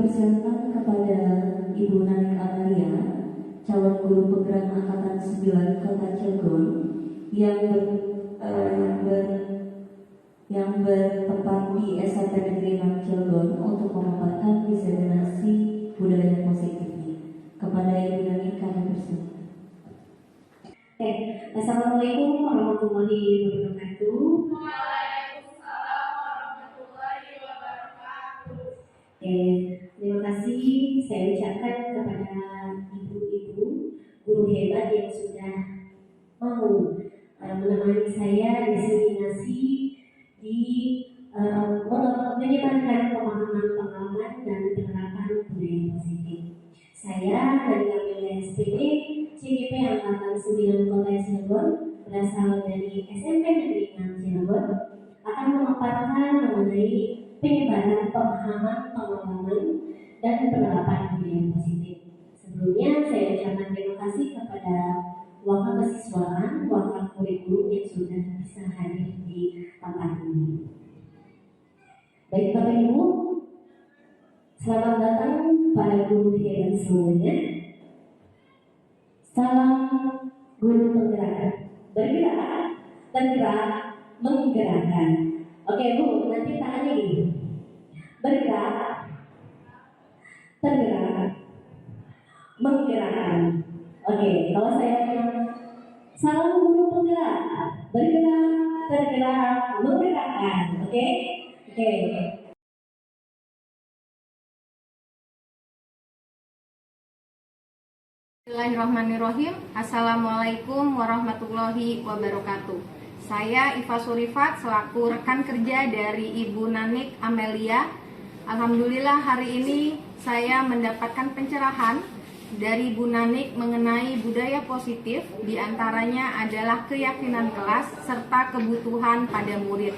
persilakan kepada Ibu Nani Amalia, calon guru penggerak angkatan 9 Kota Cilegon yang bertempat di SMP Negeri 6 Cilegon untuk memaparkan visi generasi budaya positifnya. Kepada Ibu Nani kami persilakan. Assalamualaikum warahmatullahi wabarakatuh. Waalaikumsalam warahmatullahi wabarakatuh. Terima kasih saya ucapkan kepada ibu-ibu guru hebat yang sudah mau menemani saya diseminasi di menyebarkan pemahaman-pengalaman dan penerapan budaya positif. Saya dari Amelia SPD CGP Angkatan 9 Kota Cilegon berasal dari SMP Negeri 6 Cilegon akan memaparkan mengenai penyebaran pemahaman-pengalaman dan penerapan budaya positif. Sebelumnya saya ucapkan terima kasih kepada wakil kesiswaan, wakil kurikulum yang sudah bisa hadir di tempat ini. Baik Bapak Ibu, selamat datang para guru hebat semuanya. Salam guru penggerak, bergerak, tergerak, menggerakkan. Oke Bu, nanti tangannya gini. Bergerak, tergerak, menggerakkan. Oke, kalau saya bilang salam guru penggerak, bergerak, tergerak, menggerakkan. Oke. Bismillahirrahmanirrahim. Assalamualaikum warahmatullahi wabarakatuh. Saya Iva Surifat selaku rekan kerja dari Ibu Nanik Amelia. Alhamdulillah hari ini saya mendapatkan pencerahan dari Bu Nanik mengenai budaya positif, diantaranya adalah keyakinan kelas serta kebutuhan pada murid.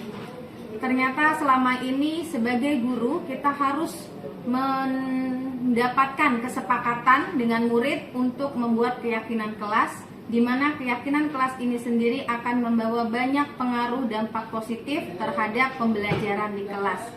Ternyata selama ini sebagai guru kita harus mendapatkan kesepakatan dengan murid untuk membuat keyakinan kelas, di mana keyakinan kelas ini sendiri akan membawa banyak pengaruh dampak positif terhadap pembelajaran di kelas.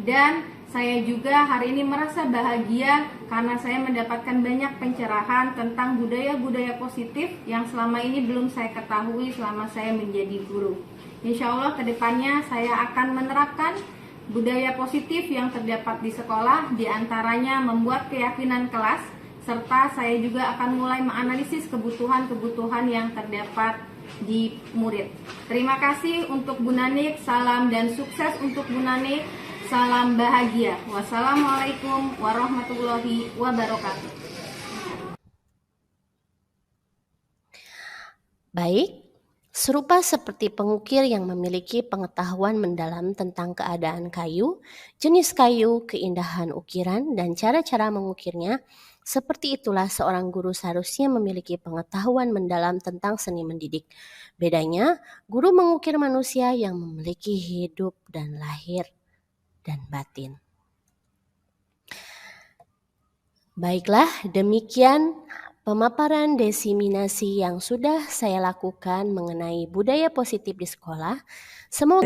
Dan saya juga hari ini merasa bahagia karena saya mendapatkan banyak pencerahan tentang budaya-budaya positif yang selama ini belum saya ketahui selama saya menjadi guru. Insya Allah kedepannya saya akan menerapkan budaya positif yang terdapat di sekolah, diantaranya membuat keyakinan kelas, serta saya juga akan mulai menganalisis kebutuhan-kebutuhan yang terdapat di murid. Terima kasih untuk Bu Nanik, salam dan sukses untuk Bu Nanik, salam bahagia. Wassalamualaikum warahmatullahi wabarakatuh. Baik. Serupa seperti pengukir yang memiliki pengetahuan mendalam tentang keadaan kayu, jenis kayu, keindahan ukiran, dan cara-cara mengukirnya, seperti itulah seorang guru seharusnya memiliki pengetahuan mendalam tentang seni mendidik. Bedanya, guru mengukir manusia yang memiliki hidup dan lahir dan batin. Baiklah, demikian pemaparan diseminasi yang sudah saya lakukan mengenai budaya positif di sekolah. Semoga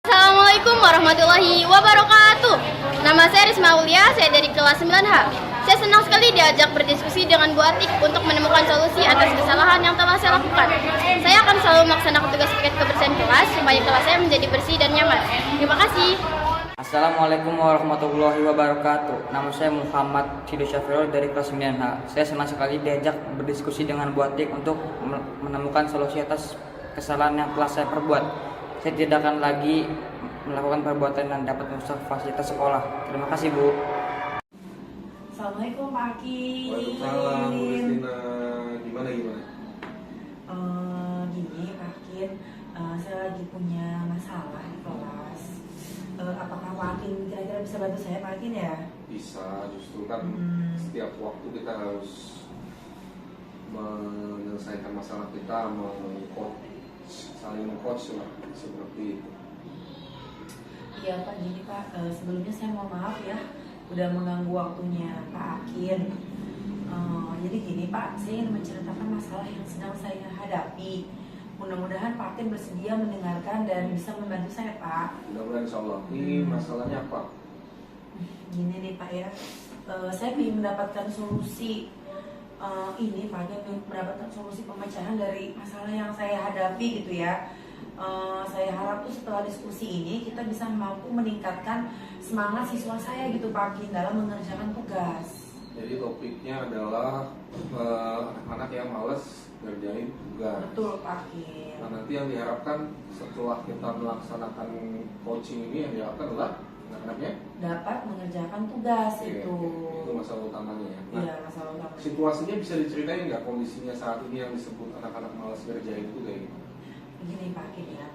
Assalamualaikum warahmatullahi wabarakatuh. Nama saya Risma Aulia, saya dari kelas 9H. Saya senang sekali diajak berdiskusi dengan Bu Atik untuk menemukan solusi atas kesalahan yang telah saya lakukan. Saya akan selalu melaksanakan tugas piket kebersihan kelas supaya kelas saya menjadi bersih dan nyaman. Terima kasih. Assalamualaikum warahmatullahi wabarakatuh. Nama saya Muhammad Sido Syafirul dari kelas 9H. Saya senang sekali diajak berdiskusi dengan Bu Atik untuk menemukan solusi atas kesalahan yang telah saya perbuat. Saya tidak akan lagi melakukan perbuatan yang dapat merusak fasilitas sekolah. Terima kasih, Bu. Assalamualaikum Pak Hakim. Waalaikumsalam, Bu Kristina. Gimana? Gini Pak Hakim, saya lagi punya masalah di kelas. Apakah Pak Hakim kira-kira bisa bantu saya Pak Hakim ya? Bisa, justru kan setiap waktu kita harus menyelesaikan masalah kita, saling meng-coach lah, seperti itu. Iya Pak, gini Pak, sebelumnya saya mohon maaf ya udah mengganggu waktunya Pak Hakim. Jadi gini Pak, saya ingin menceritakan masalah yang sedang saya hadapi. Mudah-mudahan Pak Hakim bersedia mendengarkan dan bisa membantu saya Pak. Mudah-mudahan insya Allah. Ini masalahnya apa? Gini nih Pak ya, saya ingin mendapatkan solusi ini Pak, mendapatkan solusi pemecahan dari masalah yang saya hadapi gitu ya. Saya harap tuh setelah diskusi ini kita bisa mampu meningkatkan semangat siswa saya gitu Pak Hakim dalam mengerjakan tugas. Jadi topiknya adalah anak yang malas ngerjain tugas. Betul Pak Hakim. Nah, nanti yang diharapkan setelah kita melaksanakan coaching ini, yang diharapkan adalah anak-anaknya Dapat mengerjakan tugas itu. Itu masalah utamanya ya. Nah, Iya, masalah utama. situasinya bisa diceritain nggak kondisinya saat ini yang disebut anak-anak malas ngerjain itu kayak gimana? Begini Pak Hakim ya.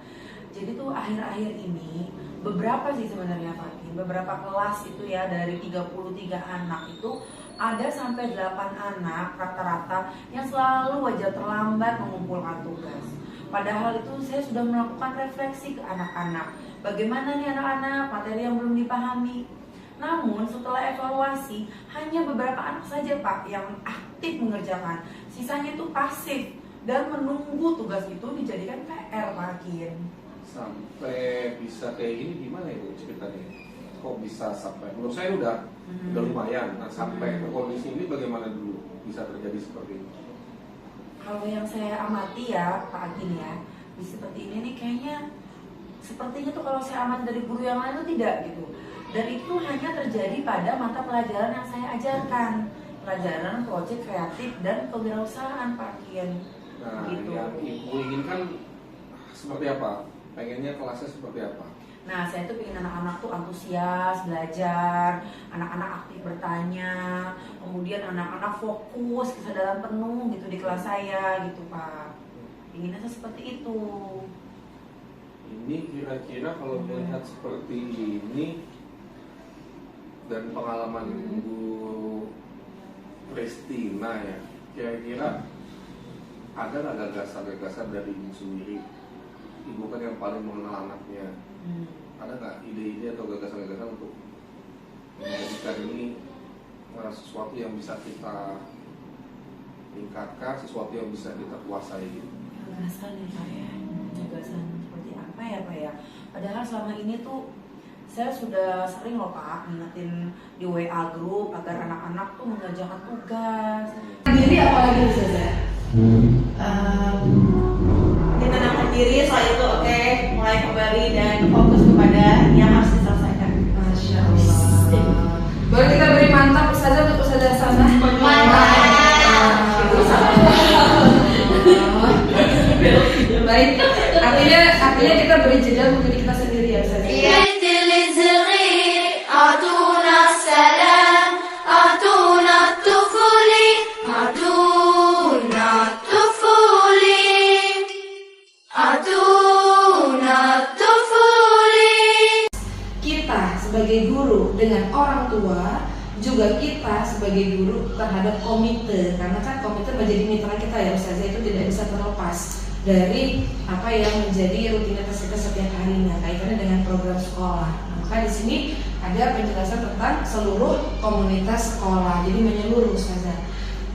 Jadi tuh akhir-akhir ini beberapa sih sebenarnya Pak Hakim, beberapa kelas itu ya dari 33 anak itu ada sampai 8 anak rata-rata yang selalu aja terlambat mengumpulkan tugas. Padahal itu saya sudah melakukan refleksi ke anak-anak. Bagaimana nih anak-anak materi yang belum dipahami. Namun setelah evaluasi hanya beberapa anak saja Pak yang aktif mengerjakan. Sisanya itu pasif dan menunggu tugas itu dijadikan PR Pak Hakim. Sampai bisa kayak gini gimana ya Bu ceritanya? Kok bisa sampai? Menurut saya udah lumayan. Nah, sampai ke kondisi ini bagaimana dulu bisa terjadi seperti itu? Kalau yang saya amati ya Pak Hakim ya, seperti ini nih kayaknya sepertinya tuh kalau saya amati dari guru yang lain tuh tidak gitu. Dan itu hanya terjadi pada mata pelajaran yang saya ajarkan, pelajaran proyek kreatif dan kewirausahaan Pak Hakim. Nah, Gitu. yang Ibu inginkan seperti apa? Pengennya kelasnya seperti apa? Nah, saya tuh pengen anak-anak tuh antusias belajar, anak-anak aktif bertanya, kemudian anak-anak fokus, kesadaran penuh gitu di kelas saya gitu Pak. Inginnya tuh seperti itu. Ini kira-kira kalau melihat seperti ini dan pengalaman Bu Kristina ya, kira-kira ada nggak gagasan-gagasan dari Ibu sendiri? Ibu kan yang paling mengenal anaknya. Ada nggak ide-ide atau gagasan-gagasan untuk menjadikan ini sesuatu yang bisa kita tingkatkan, sesuatu yang bisa kita kuasai? Gagasan ya Pak ya, gagasan seperti apa ya Pak ya. Padahal selama ini tuh saya sudah sering loh Pak ngingetin di WA grup agar anak-anak tuh mengerjakan tugas. Diri apalagi Ustazah? Ditenangkan diri soal itu, oke, mulai kembali dan fokus kepada yang harus diselesaikan. Masya Allah. Boleh kita beri mantap Ustazah untuk Ustazah Sana? Baik, artinya kita beri jeda untuk diri kita sendiri ya Ustazah. Kita sebagai guru dengan orang tua, juga kita sebagai guru terhadap komite, karena kan komite menjadi mitra kita ya Ustazah, itu tidak bisa terlepas dari apa yang menjadi rutinitas kita setiap harinya kaitannya dengan program sekolah. Nah, maka di sini ada penjelasan tentang seluruh komunitas sekolah, jadi menyeluruh Ustazah.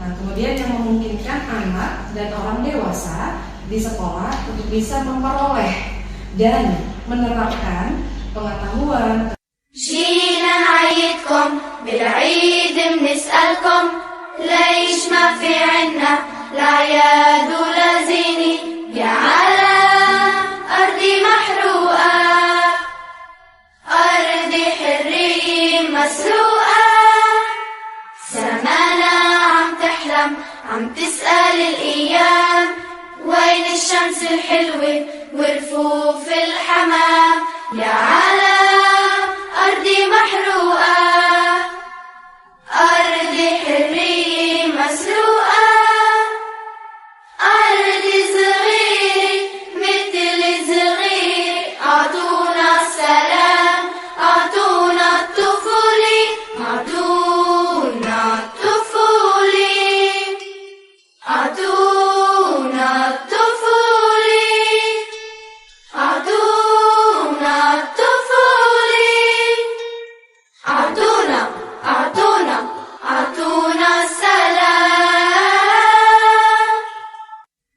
Nah, kemudian yang memungkinkan anak dan orang dewasa di sekolah untuk bisa memperoleh dan menerapkan pengetahuan. جينا نعيدكم بالعيد بنسألكم ليش ما في عنا الأعياد ولا زينة يا عالم أرضي محروقة أرضي حرية مسروقة زمانها عم تحلم عم تسأل الأيام وين الشمس الشمس الحلوة ورفوف الحمام يا على أرضي محروقة أرضي حرية مسروقة أرضي صغيرة مثل صغير أعطونا السلام أعطونا الطفولة أعطونا الطفولة أعطونا الطفولة أعطونا الطفولة أعطونا أعطونا أعطونا السلام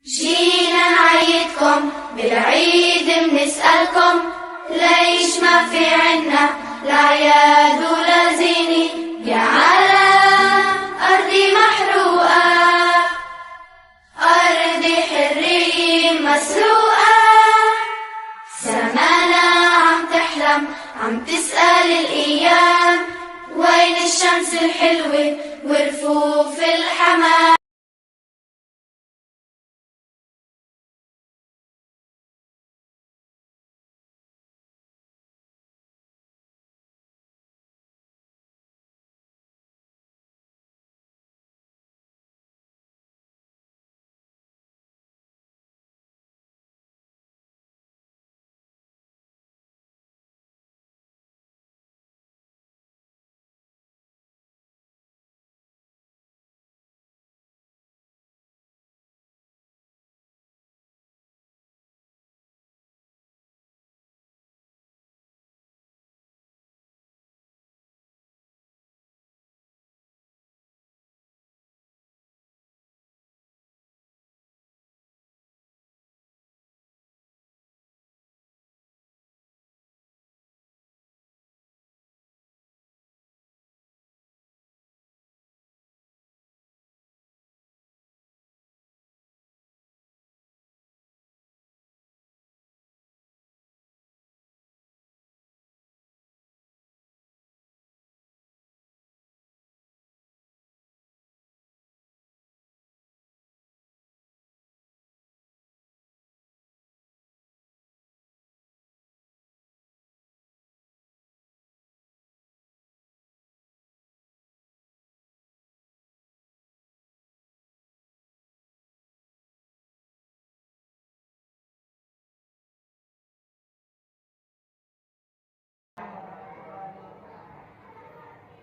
جينا نعيدكم بالعيد بنسألكم ليش ما في عنا لا يد ولا زينة يا على أرضي محروقة أرضي حرية مسروقة سمانا عم تحلم عم تسأل الأيام وين الشمس الحلوة ورفوف الحمام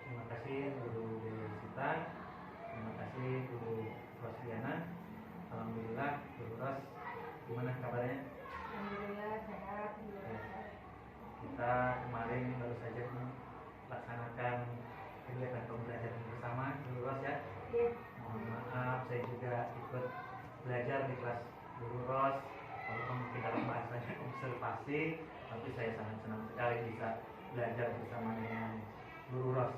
Terima kasih Guru Sita, terima kasih Guru Rosliana. Alhamdulillah, Guru Ros, gimana kabarnya? Alhamdulillah sehat. Kita kemarin baru saja melaksanakan kegiatan pembelajaran bersama Guru Ros ya. Mohon maaf, saya juga ikut belajar di kelas Guru Ros. Walaupun mungkin dalam bahasanya observasi, tapi saya sangat senang sekali bisa belajar bersama dengan Guru Ros.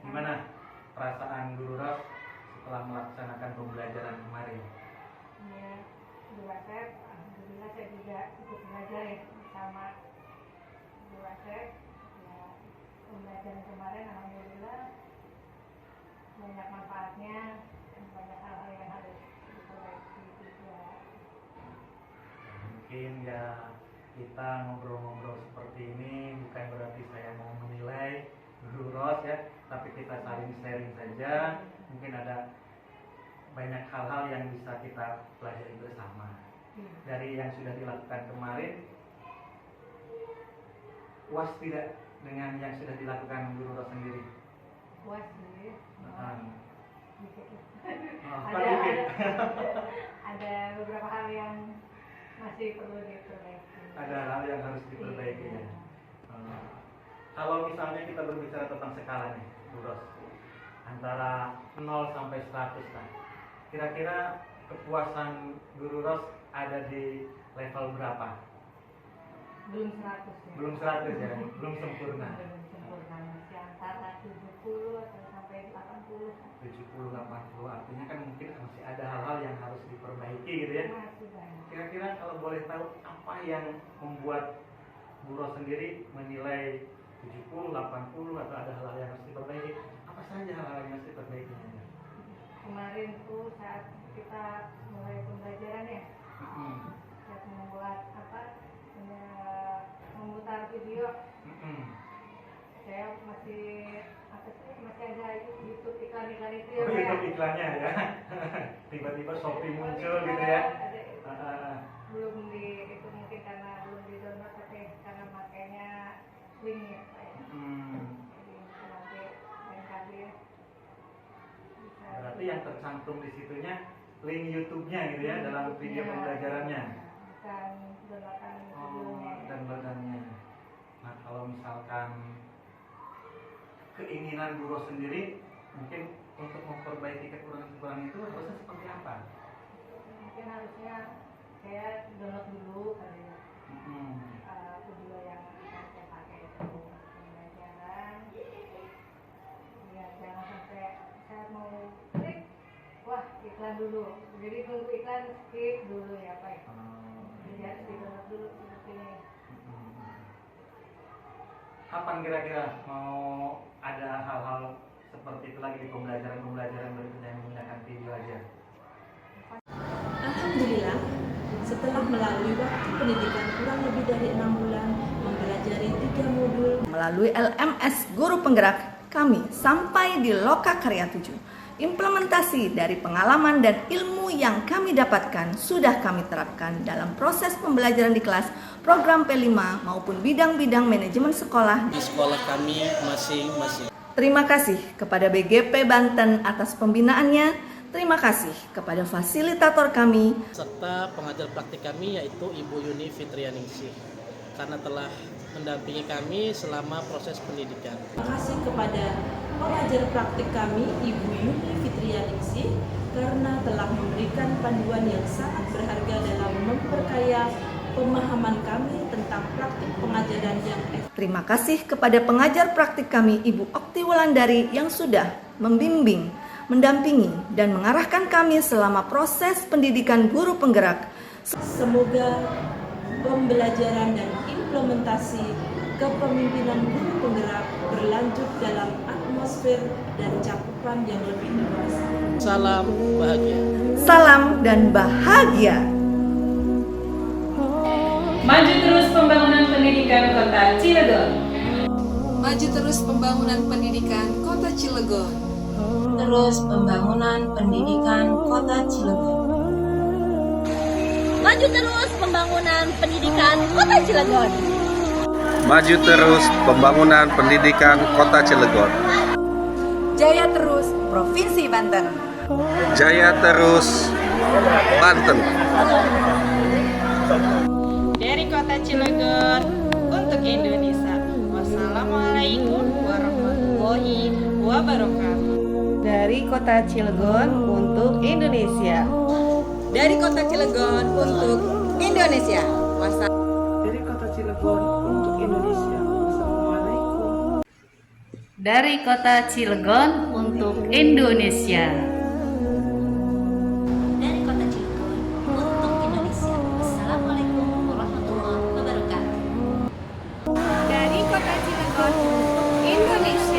Gimana perasaan Guru Ros setelah melaksanakan pembelajaran kemarin? Ya, Guru Asep, alhamdulillah saya juga ikut belajar ya bersama Guru Asep. Ya, pembelajaran kemarin alhamdulillah banyak manfaatnya dan banyak hal-hal yang harus diperbaiki juga. Mungkin ya kita ngobrol-ngobrol seperti ini bukan berarti saya mau menilai Guru Ros ya, tapi kita saling sharing saja. Mungkin ada banyak hal-hal yang bisa kita pelajari bersama dari yang sudah dilakukan kemarin. Puas tidak dengan yang sudah dilakukan Guru Ros sendiri? Puas sih. Ada beberapa hal yang masih perlu diperbaiki. Ada hal yang harus diperbaiki ya. Kalau misalnya kita berbicara tentang skala nih, Guru Ros, antara 0 sampai 100 lah. Kira-kira kepuasan Guru Ros ada di level berapa? Belum 100 ya. Belum 100 ya, belum sempurna. Belum sempurna, masih antara 70 atau sampai 80. 70-80, artinya kan mungkin masih ada hal-hal yang harus diperbaiki gitu ya. Masih banyak. Kira-kira kalau boleh tahu apa yang membuat Guru Ros sendiri menilai 70, 80 atau ada hal-hal yang harus diperbaiki? Apa saja hal-hal yang harus diperbaiki? Kemarin tuh saat kita mulai pembelajaran ya, video. Saya masih ada YouTube iklan itu ya. YouTube iklannya ya. Tiba-tiba Shopee muncul gitu ya. Belum itu mungkin karena belum di download tapi karena makanya link ya Pak ya. Jadi nanti lain kali bisa. Berarti yang tercantum di situnya link YouTube-nya gitu ya dalam video pembelajarannya. Bukan downloadan videonya. Downloadannya. Nah kalau misalkan keinginan guru sendiri mungkin untuk memperbaiki kekurangan-kekurangan itu harusnya seperti apa? Mungkin harusnya saya download dulu kali ya video yang akan saya pakai itu pembelajaran ya, jangan sampai saya mau klik wah iklan dulu, jadi tunggu iklan skip dulu ya Pak ya. Jadi harus di download dulu seperti ini. Kapan kira-kira mau ada hal-hal seperti itu lagi di pembelajaran berikutnya yang menggunakan video aja? Alhamdulillah, setelah melalui waktu pendidikan kurang lebih dari 6 bulan, mempelajari 3 modul. Melalui LMS Guru Penggerak, kami sampai di Loka Karya 7. Implementasi dari pengalaman dan ilmu yang kami dapatkan sudah kami terapkan dalam proses pembelajaran di kelas, program P5 maupun bidang-bidang manajemen sekolah di sekolah kami masing-masing. Terima kasih kepada BGP Banten atas pembinaannya. Terima kasih kepada fasilitator kami serta pengajar praktik kami yaitu Ibu Yuni Fitrianingsih karena telah mendampingi kami selama proses pendidikan. Terima kasih kepada pengajar praktik kami Ibu Yuni Fitrianingsih karena telah memberikan panduan yang sangat berharga dalam memperkaya pemahaman kami tentang praktik pengajaran yang efektif. Terima kasih kepada pengajar praktik kami Ibu Okti Wulandari yang sudah membimbing, mendampingi, dan mengarahkan kami selama proses pendidikan guru penggerak. Semoga pembelajaran dan implementasi kepemimpinan guru penggerak berlanjut dalam atmosfer dan cakupan yang lebih luas. Salam bahagia. Salam dan bahagia. Maju terus pembangunan pendidikan Kota Cilegon. Maju terus pembangunan pendidikan Kota Cilegon. Terus pembangunan pendidikan Kota Cilegon. Maju terus pembangunan pendidikan Kota Cilegon. Maju terus pembangunan pendidikan Kota Cilegon. Jaya terus Provinsi Banten. Jaya terus Banten. Dari Kota Cilegon untuk Indonesia. Wassalamualaikum warahmatullahi wabarakatuh. Dari Kota Cilegon untuk Indonesia. Dari Kota Cilegon untuk Indonesia. Dari Kota Cilegon untuk Indonesia. Wassalamualaikum. Dari Kota Cilegon untuk Indonesia. Dari Kota Cilegon untuk Indonesia. Assalamualaikum warahmatullahi wabarakatuh. Dari Kota Cilegon untuk Indonesia.